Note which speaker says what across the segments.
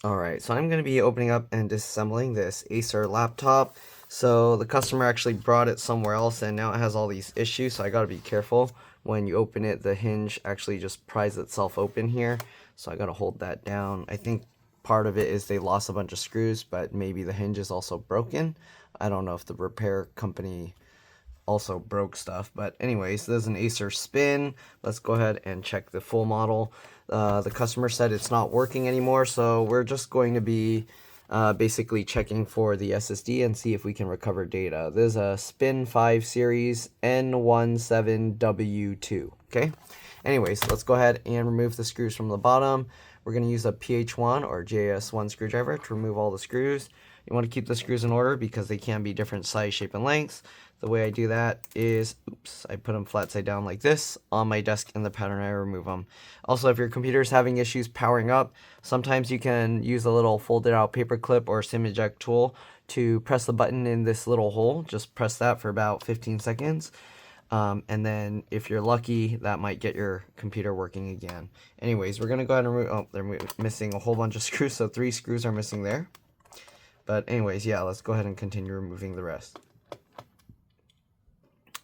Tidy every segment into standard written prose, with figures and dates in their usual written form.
Speaker 1: Alright, so I'm going to be opening up and disassembling this Acer laptop. So the customer actually brought it somewhere else and now it has all these issues, so I got to be careful. When you open it, the hinge actually just pries itself open here, so I got to hold that down. I think part of it is they lost a bunch of screws, but maybe the hinge is also broken. I don't know if the repair company also broke stuff, but anyways, this is an Acer Spin. Let's go ahead and check the full model. The customer said it's not working anymore, so we're just going to be basically checking for the SSD and see if we can recover data. This is a Spin 5 series N17W2. Okay, anyways, let's go ahead and remove the screws from the bottom. We're going to use a PH1 or JS1 screwdriver to remove all the screws. You want to keep the screws in order because they can be different size, shape, and lengths. The way I do that is, I put them flat side down like this on my desk in the pattern I remove them. Also, if your computer is having issues powering up, sometimes you can use a little folded out paper clip or sim eject tool to press the button in this little hole. Just press that for about 15 seconds. And then if you're lucky, that might get your computer working again. Anyways, we're going to go ahead and remove, oh, they're missing a whole bunch of screws, so 3 screws are missing there. But anyways, yeah, let's go ahead and continue removing the rest.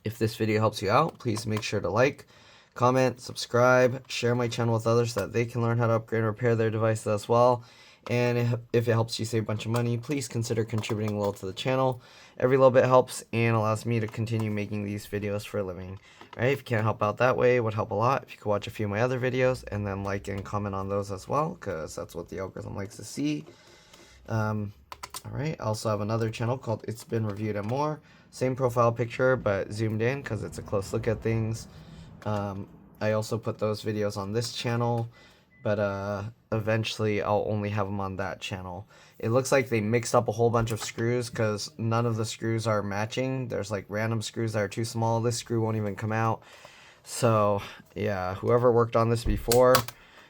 Speaker 1: If this video helps you out, please make sure to like, comment, subscribe, share my channel with others so that they can learn how to upgrade and repair their devices as well. And if it helps you save a bunch of money, please consider contributing a little to the channel. Every little bit helps and allows me to continue making these videos for a living. Right? If you can't help out that way, it would help a lot if you could watch a few of my other videos and then like and comment on those as well, because that's what the algorithm likes to see. Alright, I also have another channel called It's Been Reviewed and More. Same profile picture, but zoomed in because it's a close look at things. I also put those videos on this channel, but eventually I'll only have them on that channel. It looks like they mixed up a whole bunch of screws because none of the screws are matching. There's like random screws that are too small. This screw won't even come out. So, yeah, whoever worked on this before,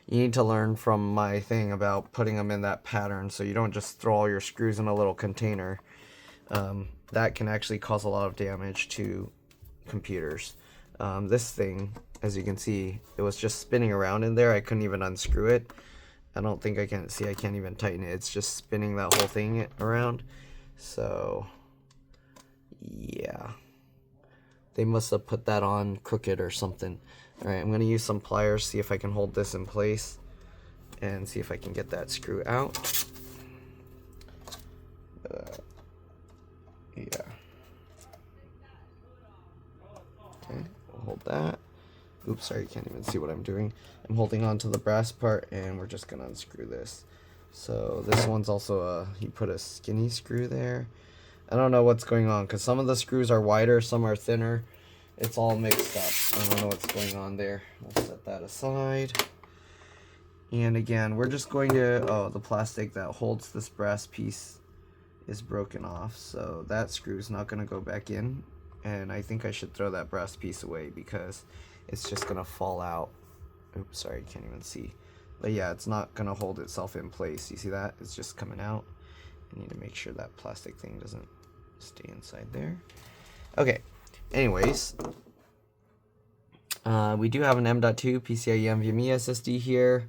Speaker 1: you need to learn from my thing about putting them in that pattern so you don't just throw all your screws in a little container. That can actually cause a lot of damage to computers. This thing, as you can see, it was just spinning around in there. I couldn't even unscrew it. I don't think I can see. I can't even tighten it. It's just spinning that whole thing around. So, yeah. They must have put that on crooked or something. Alright, I'm going to use some pliers, see if I can hold this in place, and see if I can get that screw out. Yeah. Okay, we'll hold that. Oops, sorry, you can't even see what I'm doing. I'm holding on to the brass part, and we're just going to unscrew this. So this one's also he put a skinny screw there. I don't know what's going on, because some of the screws are wider, some are thinner. It's all mixed up. I don't know what's going on there. We'll set that aside. And again, we're just going to, oh, the plastic that holds this brass piece is broken off. So that screw is not going to go back in. And I think I should throw that brass piece away because it's just going to fall out. Oops, sorry, I can't even see. But yeah, it's not going to hold itself in place. You see that? It's just coming out. I need to make sure that plastic thing doesn't stay inside there. Okay. Anyways, we do have an M.2 PCIe NVMe SSD here.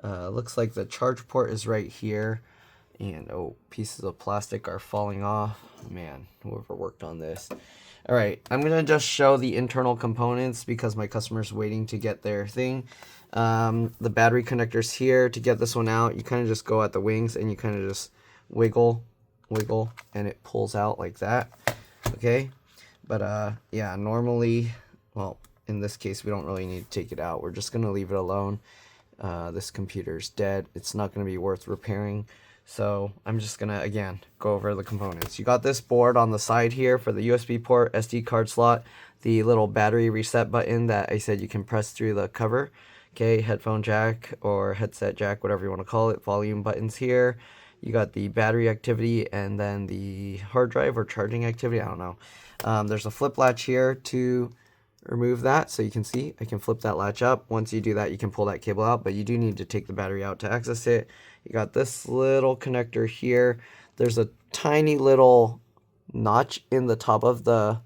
Speaker 1: Looks like the charge port is right here. And, oh, pieces of plastic are falling off. Man, whoever worked on this. Alright, I'm going to just show the internal components because my customer's waiting to get their thing. The battery connector's here. To get this one out, you kind of just go at the wings and you kind of just wiggle, and it pulls out like that. Okay? But, yeah, normally, well, in this case, we don't really need to take it out. We're just going to leave it alone. This computer's dead. It's not going to be worth repairing. So I'm just going to, again, go over the components. You got this board on the side here for the USB port, SD card slot, the little battery reset button that I said you can press through the cover. Okay, headphone jack or headset jack, whatever you want to call it. Volume buttons here. You got the battery activity and then the hard drive or charging activity. I don't know. There's a flip latch here to remove that. So you can see I can flip that latch up. Once you do that, you can pull that cable out, but you do need to take the battery out to access it. You got this little connector here. There's a tiny little notch in the top of the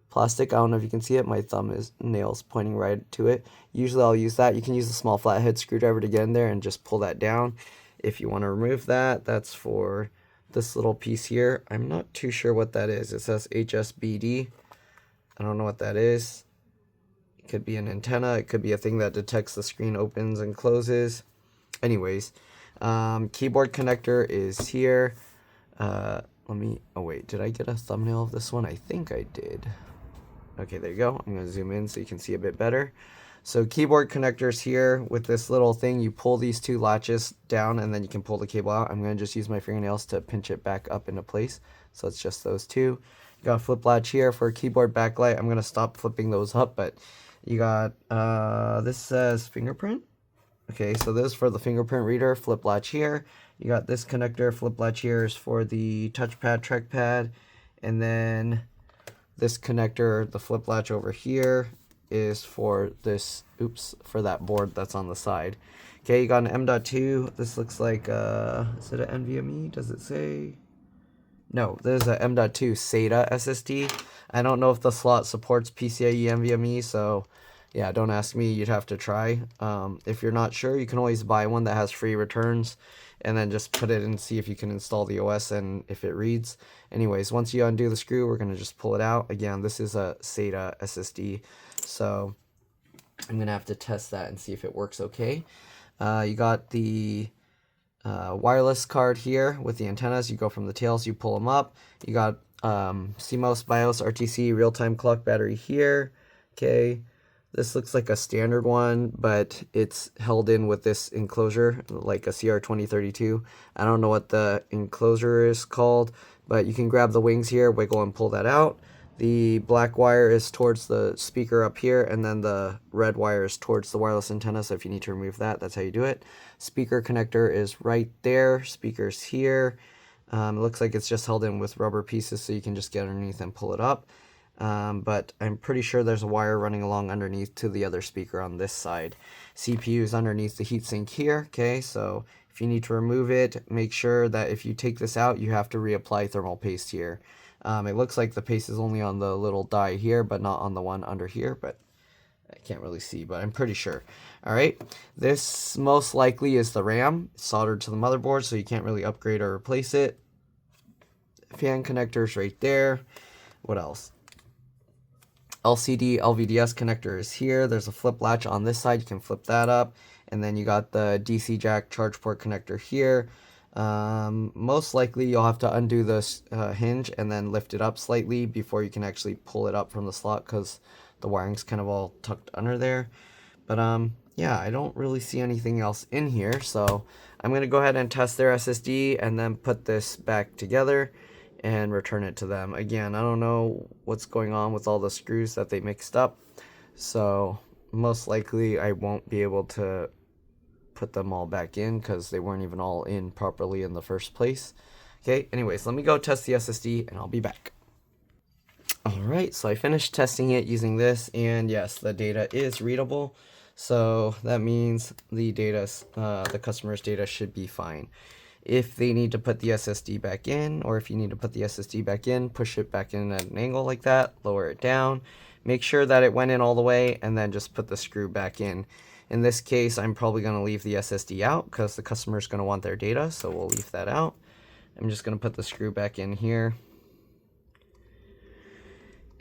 Speaker 1: plastic. I don't know if you can see it. My thumb is nails pointing right to it. Usually I'll use that. You can use a small flathead screwdriver to get in there and just pull that down. If you want to remove that, that's for this little piece here. I'm not too sure what that is. It says HSBD. I don't know what that is. It could be an antenna. It could be a thing that detects the screen opens and closes. Anyways, keyboard connector is here. Oh wait, did I get a thumbnail of this one? I think I did. Okay, there you go. I'm going to zoom in so you can see a bit better. So keyboard connectors here with this little thing. You pull these two latches down and then you can pull the cable out. I'm going to just use my fingernails to pinch it back up into place. So it's just those two. You got a flip latch here for keyboard backlight. I'm going to stop flipping those up, but you got, this says fingerprint. Okay, so this is for the fingerprint reader, flip latch here. You got this connector, flip latch here is for the touchpad, trackpad. And then this connector, the flip latch over here, is for this, for that board that's on the side. Okay, you got an M.2. This looks like, is it an NVMe? Does it say? No, there's a M.2 SATA SSD. I don't know if the slot supports PCIe NVMe, so yeah, don't ask me. You'd have to try. If you're not sure, you can always buy one that has free returns and then just put it in and see if you can install the OS and if it reads. Anyways, once you undo the screw, we're going to just pull it out. Again, this is a SATA SSD, so I'm going to have to test that and see if it works okay. You got the wireless card here with the antennas. You go from the tails, you pull them up. You got CMOS, BIOS, RTC, real-time clock battery here. Okay. This looks like a standard one, but it's held in with this enclosure, like a CR2032. I don't know what the enclosure is called, but you can grab the wings here, wiggle and pull that out. The black wire is towards the speaker up here, and then the red wire is towards the wireless antenna, so if you need to remove that, that's how you do it. Speaker connector is right there, speaker's here. It looks like it's just held in with rubber pieces, so you can just get underneath and pull it up. But I'm pretty sure there's a wire running along underneath to the other speaker on this side. CPU is underneath the heatsink here, okay, so if you need to remove it, make sure that if you take this out, you have to reapply thermal paste here. It looks like the paste is only on the little die here, but not on the one under here, but I can't really see, but I'm pretty sure. Alright, this most likely is the RAM, soldered to the motherboard, so you can't really upgrade or replace it. Fan connectors right there. What else? LCD LVDS connector is here. There's a flip latch on this side. You can flip that up. And then you got the DC jack charge port connector here. Most likely you'll have to undo this hinge and then lift it up slightly before you can actually pull it up from the slot because the wiring's kind of all tucked under there. But yeah, I don't really see anything else in here. So I'm going to go ahead and test their SSD and then put this back together and return it to them. Again, I don't know what's going on with all the screws that they mixed up, so most likely I won't be able to put them all back in because they weren't even all in properly in the first place. Okay, anyways, let me go test the SSD and I'll be back. Alright, so I finished testing it using this, and yes, the data is readable, so that means the customer's data should be fine. If they need to put the SSD back in, or if you need to put the SSD back in, push it back in at an angle like that, lower it down, make sure that it went in all the way, and then just put the screw back in. In this case, I'm probably going to leave the SSD out because the customer is going to want their data, so we'll leave that out. I'm just going to put the screw back in here.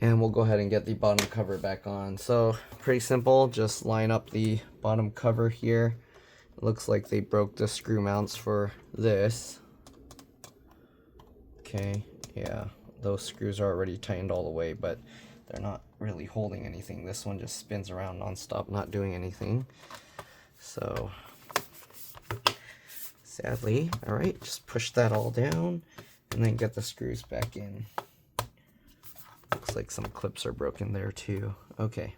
Speaker 1: And we'll go ahead and get the bottom cover back on. So pretty simple, just line up the bottom cover here. It looks like they broke the screw mounts for this. Okay, yeah, those screws are already tightened all the way, but they're not really holding anything. This one just spins around nonstop, not doing anything. So sadly, all right, just push that all down and then get the screws back in. Looks like some clips are broken there too. Okay.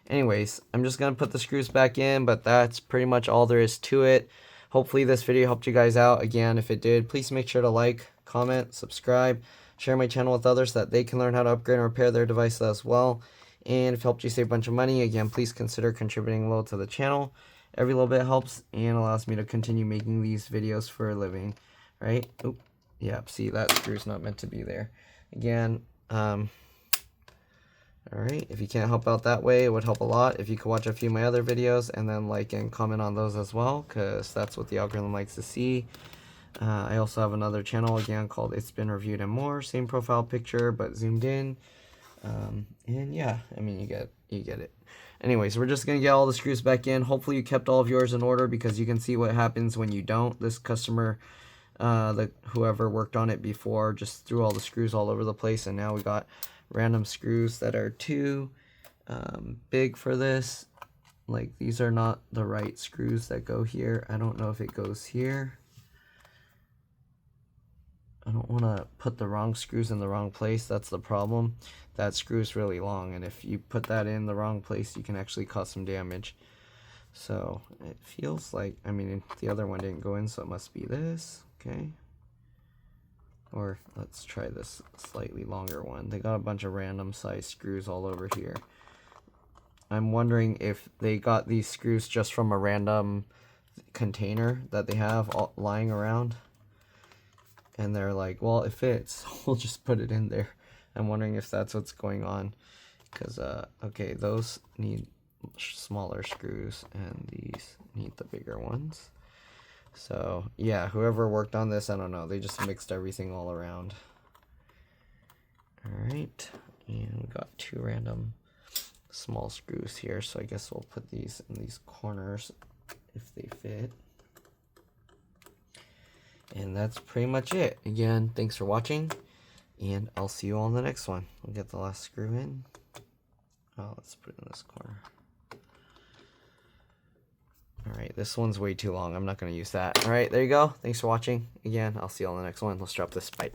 Speaker 1: Anyways, I'm just going to put the screws back in, but that's pretty much all there is to it. Hopefully this video helped you guys out. Again, if it did, please make sure to like, comment, subscribe, share my channel with others so that they can learn how to upgrade and repair their devices as well. And if it helped you save a bunch of money, again, please consider contributing a little to the channel. Every little bit helps and allows me to continue making these videos for a living, right? Oop, yeah, see, that screw's not meant to be there. Again, I Alright, if you can't help out that way, it would help a lot if you could watch a few of my other videos and then like and comment on those as well, because that's what the algorithm likes to see. I also have another channel again called It's Been Reviewed and More, same profile picture but zoomed in. And yeah, I mean you get it. Anyways, we're just gonna get all the screws back in. Hopefully you kept all of yours in order, because you can see what happens when you don't. This customer, whoever worked on it before, just threw all the screws all over the place, and now we got random screws that are too big for this. Like, these are not the right screws that go here. I don't know if it goes here. I don't want to put the wrong screws in the wrong place. That's the problem. That screw is really long, and if you put that in the wrong place, you can actually cause some damage. So it feels like, I mean, the other one didn't go in, so it must be this. Okay. Or let's try this slightly longer one. They got a bunch of random size screws all over here. I'm wondering if they got these screws just from a random container that they have lying around. And they're like, well, it fits, we'll just put it in there. I'm wondering if that's what's going on. Because, okay, those need smaller screws, and these need the bigger ones. So, yeah, whoever worked on this, I don't know, they just mixed everything all around. Alright, and we got two random small screws here, so I guess we'll put these in these corners if they fit. And that's pretty much it. Again, thanks for watching, and I'll see you all in the next one. We'll get the last screw in. Oh, let's put it in this corner. Alright, this one's way too long. I'm not going to use that. Alright, there you go. Thanks for watching. Again, I'll see you all in the next one. Let's drop this. Bye.